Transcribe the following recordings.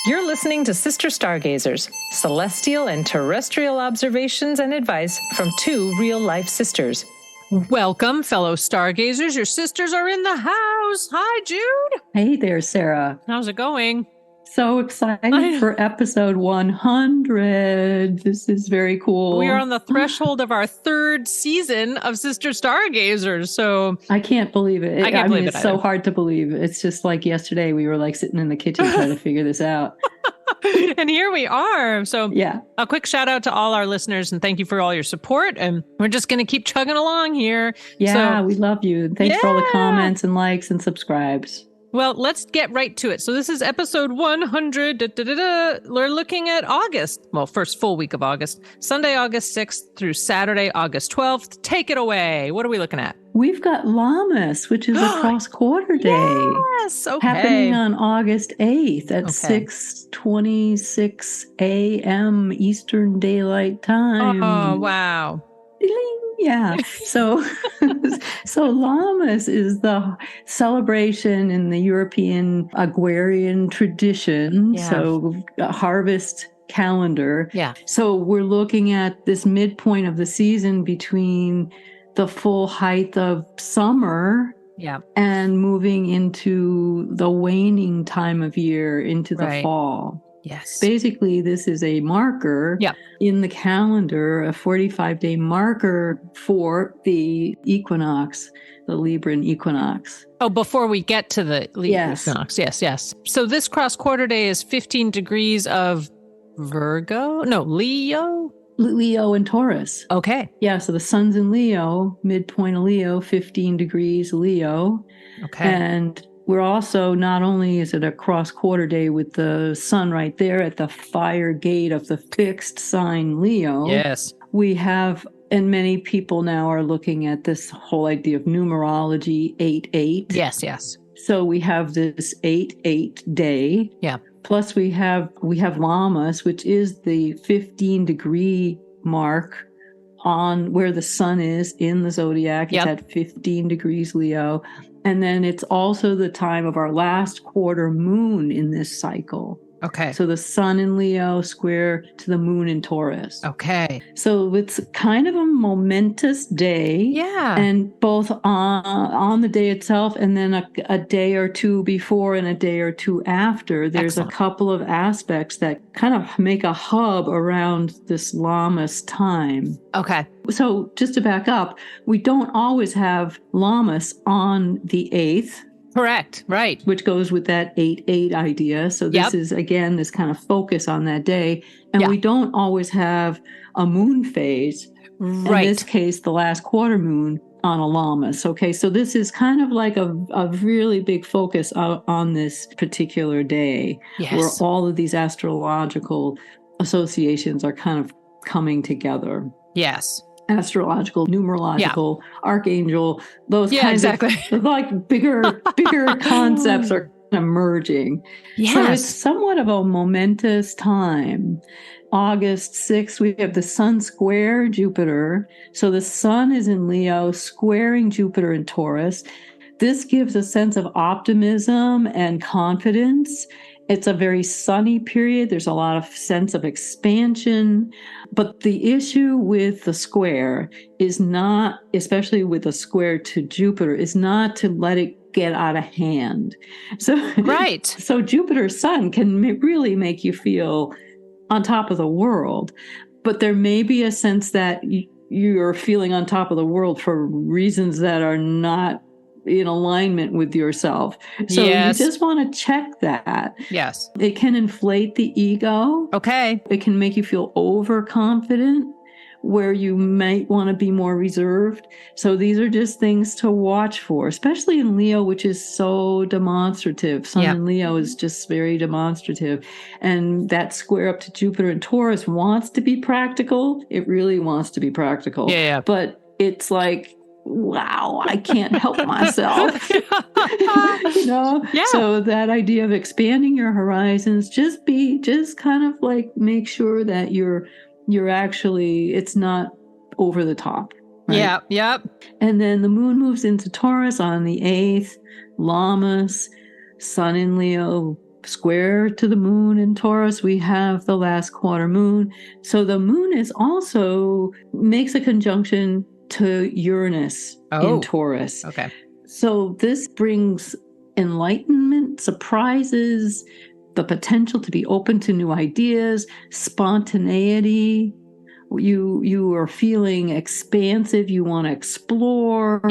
You're listening to Sister Stargazers, celestial and terrestrial observations and advice from two real-life sisters. Welcome, fellow stargazers. Your sisters are in the house. Hi, Jude. Hey there, Sarah. How's it going? So excited for episode 100. This is very cool. We are on the threshold of our third season of Sister Stargazers. So I can't believe it. I can't believe it's it so either. hard to believe. It's just like yesterday we were like sitting in the kitchen trying to figure this out. And here we are. So Yeah. a quick shout out to all our listeners and thank you for all your support. And we're just going to keep chugging along here. Yeah, So, we love you. Thanks for all the Yeah. comments and likes and subscribes. well, let's get right to it. So this is episode 100. We're looking at August. Well, first full week of August. Sunday, August 6th through Saturday, August 12th. Take it away. What are we looking at? We've got Lammas, which is a cross-quarter day. Yes. Okay. Happening on August 8th at Okay. 6:26 a.m. Eastern Daylight Time. Oh, wow. Ding. Yeah. So Lammas is the celebration in the European agrarian tradition. Yeah. So a harvest calendar. Yeah. So we're looking at this midpoint of the season between the full height of summer Yeah. and moving into the waning time of year into the Right. fall. Yes. Basically, this is a marker Yeah. in the calendar, a 45-day marker for the equinox, the Libran equinox. Oh, before we get to the Yes. equinox. Yes. So this cross quarter day is 15 degrees of Virgo? No, Leo? Leo and Taurus. Okay. Yeah, so the sun's in Leo, midpoint of Leo, 15 degrees Leo. Okay. And we're also, not only is it a cross-quarter day with the sun right there at the fire gate of the fixed sign Leo, Yes. we have, and many people now are looking at this whole idea of numerology, 8-8. Yes. So we have this 8-8 day. Yeah. Plus we have Lammas, which is the 15-degree mark on where the sun is in the zodiac. It's Yep. at 15 degrees Leo. And then it's also the time of our last quarter moon in this cycle. Okay. So the sun in Leo square to the moon in Taurus. Okay. So it's kind of a momentous day. Yeah. And both on the day itself and then a day or two before and a day or two after, there's Excellent. a couple of aspects that kind of make a hub around this Lammas time. Okay. So just to back up, we don't always have Lammas on the 8th, Correct. Right. which goes with that 8-8 idea. So this Yep. is, again, this kind of focus on that day. And Yeah. we don't always have a moon phase. Right. In this case, the last quarter moon on a Lammas. Okay, so this is kind of like a really big focus on this particular day, Yes. where all of these astrological associations are kind of coming together. Yes. Astrological, numerological, archangel, those Yeah, kinds exactly. of like bigger concepts are emerging. Yes. So it's somewhat of a momentous time. August 6th, we have the sun square Jupiter. So the sun is in Leo, squaring Jupiter in Taurus. This gives a sense of optimism and confidence. It's a very sunny period. There's a lot of sense of expansion. But the issue with the square is not, especially with a square to Jupiter, is not to let it get out of hand. So, Right. So Jupiter's sun can really make you feel on top of the world. But there may be a sense that you're feeling on top of the world for reasons that are not in alignment with yourself. So Yes. you just want to check that. Yes. It can inflate the ego. Okay. It can make you feel overconfident where you might want to be more reserved. So these are just things to watch for, especially in Leo, which is so demonstrative. Sun Yeah. in Leo is just very demonstrative. And that square up to Jupiter and Taurus wants to be practical. It really wants to be practical. Yeah. But it's like, wow, I can't help myself. You know? Yeah. So that idea of expanding your horizons, just kind of like make sure that you're actually, it's not over the top. Right? Yeah. Yep. And then the moon moves into Taurus on the 8th, Lammas, sun in Leo, square to the moon in Taurus, we have the last quarter moon. So the moon is also makes a conjunction to Uranus in Taurus. Okay. So this brings enlightenment, surprises, the potential to be open to new ideas, spontaneity. You are feeling expansive. You want to explore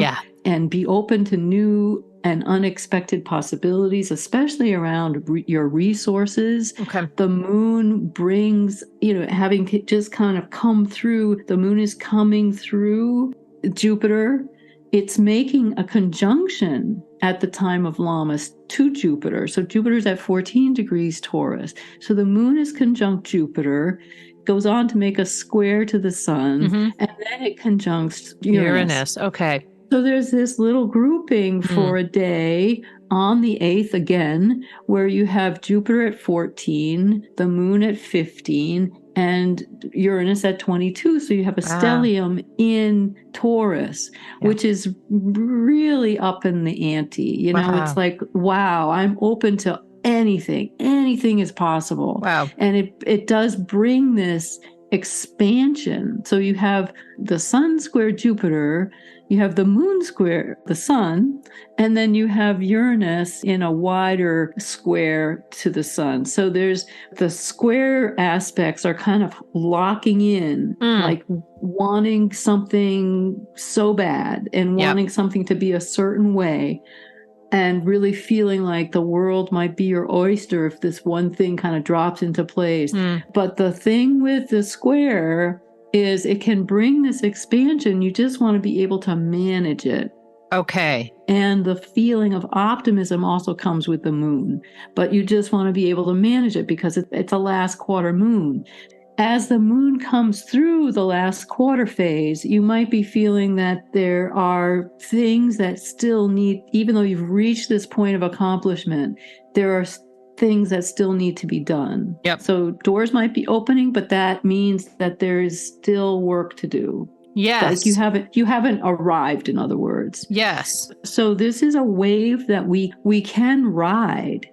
and be open to new and unexpected possibilities, especially around your resources. Okay. The moon brings, having just kind of come through, the moon is coming through Jupiter. It's making a conjunction at the time of Lammas to Jupiter. So Jupiter's at 14 degrees Taurus. So the moon is conjunct Jupiter, goes on to make a square to the sun, and then it conjuncts Uranus. Okay. So there's this little grouping for a day on the 8th again, where you have Jupiter at 14, the moon at 15, and Uranus at 22. So you have a stellium in Taurus, which is really up in the ante. It's like, wow, I'm open to anything. Anything is possible. Wow. And it does bring this expansion. So you have the sun square Jupiter, you have the moon square the sun, and then you have Uranus in a wider square to the sun. So there's the square aspects are kind of locking in, like wanting something so bad and wanting something to be a certain way. And really feeling like the world might be your oyster if this one thing kind of drops into place. But the thing with the square is it can bring this expansion. You just want to be able to manage it. Okay. And the feeling of optimism also comes with the moon. But you just want to be able to manage it because it's a last quarter moon. As the moon comes through the last quarter phase, you might be feeling that there are things that still need, even though you've reached this point of accomplishment, there are things that still need to be done. Yep. So doors might be opening, but that means that there is still work to do. Yes. Like you haven't arrived, in other words. Yes. So this is a wave that we can ride.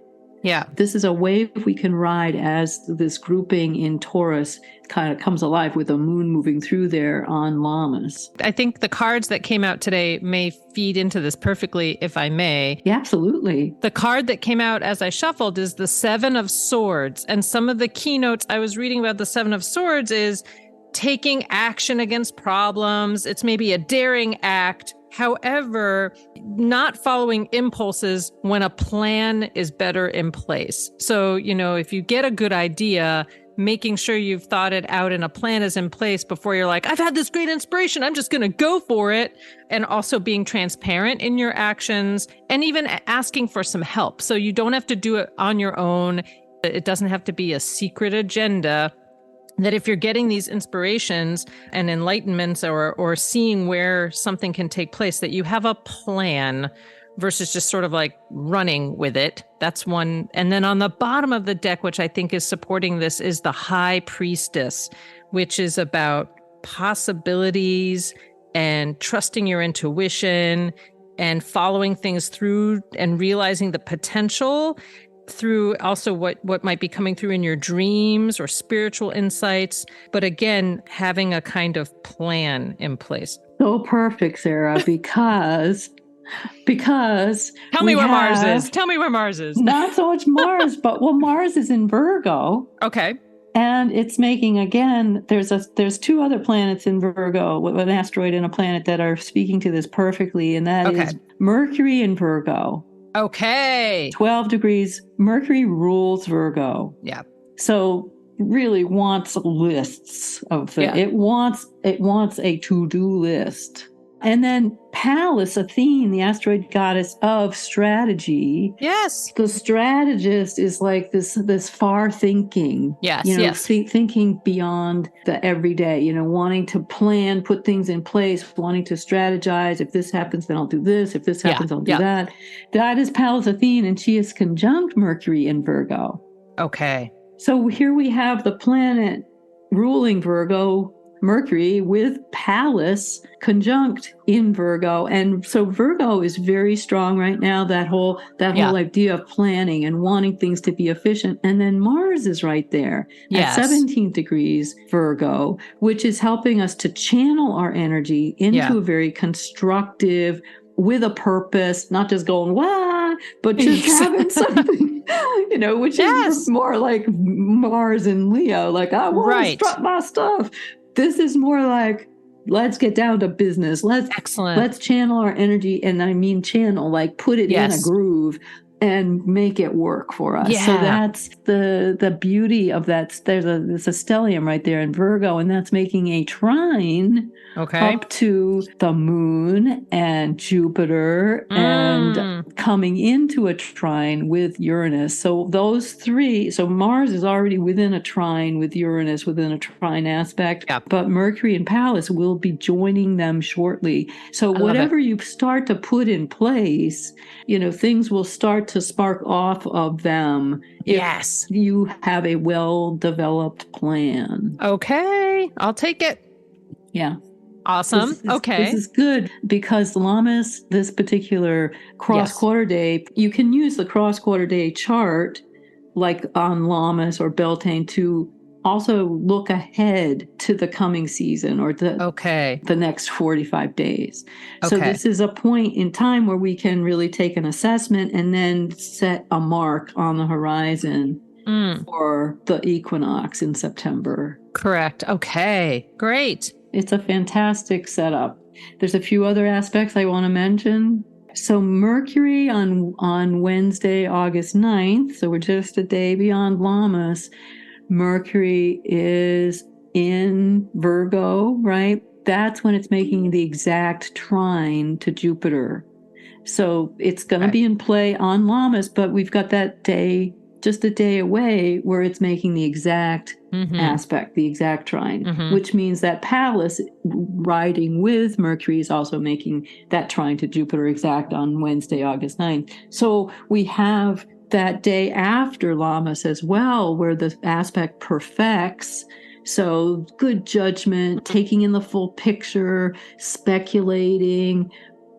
Yeah. This is a wave we can ride as this grouping in Taurus kind of comes alive with the moon moving through there on Lammas. I think the cards that came out today may feed into this perfectly, if I may. Yeah, absolutely. The card that came out as I shuffled is the Seven of Swords. And some of the keynotes I was reading about the Seven of Swords is taking action against problems. It's maybe a daring act. However, not following impulses when a plan is better in place. So, if you get a good idea, making sure you've thought it out and a plan is in place before you're like, I've had this great inspiration, I'm just going to go for it. And also being transparent in your actions and even asking for some help. So you don't have to do it on your own. It doesn't have to be a secret agenda. That if you're getting these inspirations and enlightenments or seeing where something can take place, that you have a plan versus just sort of like running with it. That's one. And then on the bottom of the deck, which I think is supporting this, is the High Priestess, which is about possibilities and trusting your intuition and following things through and realizing the potential through also what might be coming through in your dreams or spiritual insights. But again, having a kind of plan in place. So perfect, Sarah, because Tell me where Mars is. Tell me where Mars is. Not so much Mars, but Mars is in Virgo. Okay. And it's making, again, there's two other planets in Virgo, an asteroid and a planet that are speaking to this perfectly. And that is Mercury in Virgo. Okay. 12 degrees. Mercury rules Virgo. Yeah. So really wants lists of things. It wants a to-do list. And then Pallas, Athene, the asteroid goddess of strategy. Yes. The strategist is like this far thinking. Yes. Thinking beyond the everyday, wanting to plan, put things in place, wanting to strategize. If this happens, then I'll do this. If this happens, I'll do that. That is Pallas, Athene, and she is conjunct Mercury in Virgo. Okay. So here we have the planet ruling Virgo Mercury with Pallas conjunct in Virgo. And so Virgo is very strong right now, that whole idea of planning and wanting things to be efficient. And then Mars is right there at 17 degrees Virgo, which is helping us to channel our energy into a very constructive, with a purpose, not just going, wah, but just having something, which is more like Mars and Leo, like, I want to strut my stuff. This is more like, let's get down to business. Let's channel our energy. And I mean channel, like put it in a groove and make it work for us. So that's the beauty of that. There's a stellium right there in Virgo, and that's making a trine up to the moon and Jupiter and coming into a trine with Uranus. So those three, so Mars is already within a trine with Uranus, within a trine aspect, but Mercury and Pallas will be joining them shortly. So whatever you start to put in place, things will start to spark off of them if you have a well-developed plan. Okay, I'll take it. Yeah. Awesome. This is good because Lammas, this particular cross-quarter day, you can use the cross-quarter day chart like on Lammas or Beltane to also look ahead to the coming season or the next 45 days. So this is a point in time where we can really take an assessment and then set a mark on the horizon for the equinox in September. Correct. Okay, great. It's a fantastic setup. There's a few other aspects I want to mention. So Mercury on Wednesday, August 9th, so we're just a day beyond Lammas, Mercury is in Virgo, right? That's when it's making the exact trine to Jupiter. So it's going to be in play on Lammas, but we've got that day, just a day away, where it's making the exact aspect, the exact trine, which means that Pallas riding with Mercury is also making that trine to Jupiter exact on Wednesday, August 9th. So we have that day after Lammas as well, where the aspect perfects. So good judgment, taking in the full picture, speculating,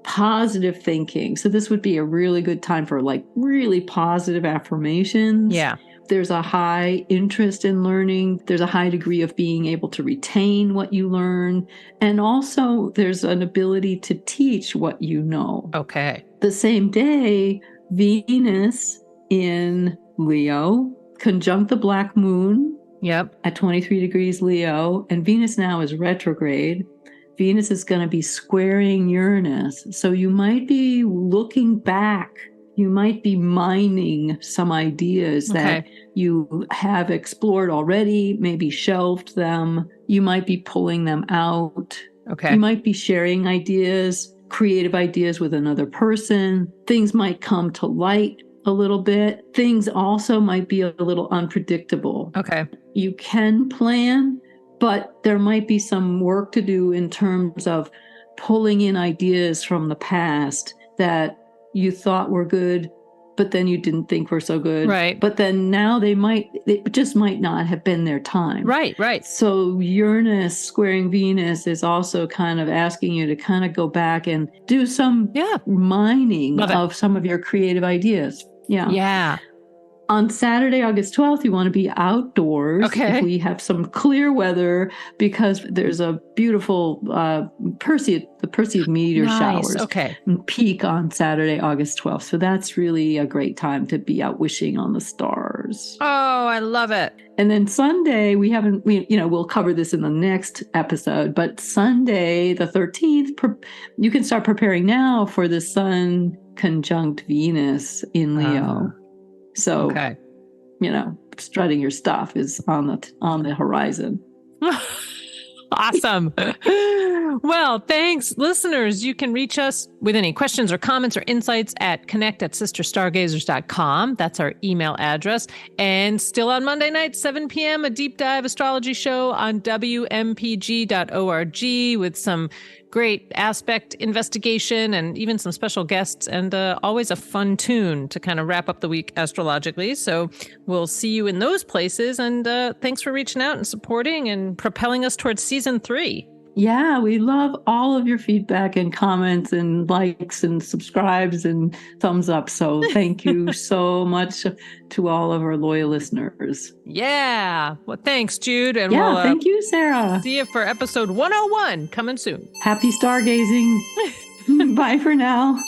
positive thinking. So this would be a really good time for like really positive affirmations. Yeah. There's a high interest in learning. There's a high degree of being able to retain what you learn. And also there's an ability to teach what you know. Okay. The same day, Venus in Leo conjunct the Black Moon at 23 degrees Leo. And Venus now is retrograde. Venus is going to be squaring Uranus. So you might be looking back. You might be mining some ideas that you have explored already, maybe shelved them. You might be pulling them out. You might be sharing ideas, creative ideas with another person. Things might come to light a little bit. Things also might be a little unpredictable. You can plan, but there might be some work to do in terms of pulling in ideas from the past that you thought were good, but then you didn't think were so good. Right. But then now they just might not have been their time. Right. So Uranus squaring Venus is also kind of asking you to kind of go back and do some mining of some of your creative ideas. Yeah. On Saturday, August 12th, you want to be outdoors. If we have some clear weather, because there's a beautiful Perseid meteor showers peak on Saturday, August 12th. So that's really a great time to be out wishing on the stars. Oh, I love it. And then Sunday, we'll cover this in the next episode, but Sunday, the 13th, you can start preparing now for the Sun conjunct Venus in Leo. So, strutting your stuff is on the horizon. Awesome. Well, thanks, listeners. You can reach us with any questions or comments or insights at connect@sisterstargazers.com. That's our email address. And still on Monday night, 7 p.m., a deep dive astrology show on WMPG.org with some great aspect investigation and even some special guests, and always a fun tune to kind of wrap up the week astrologically. So we'll see you in those places. And thanks for reaching out and supporting and propelling us towards season 3. Yeah, we love all of your feedback and comments and likes and subscribes and thumbs up. So thank you so much to all of our loyal listeners. Yeah. Well, thanks, Jude. And Yeah, we'll thank you, Sarah. see you for episode 101 coming soon. Happy stargazing. Bye for now.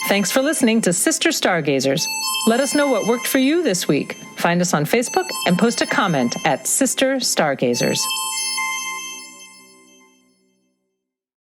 Thanks for listening to Sister Stargazers. Let us know what worked for you this week. Find us on Facebook and post a comment at Sister Stargazers.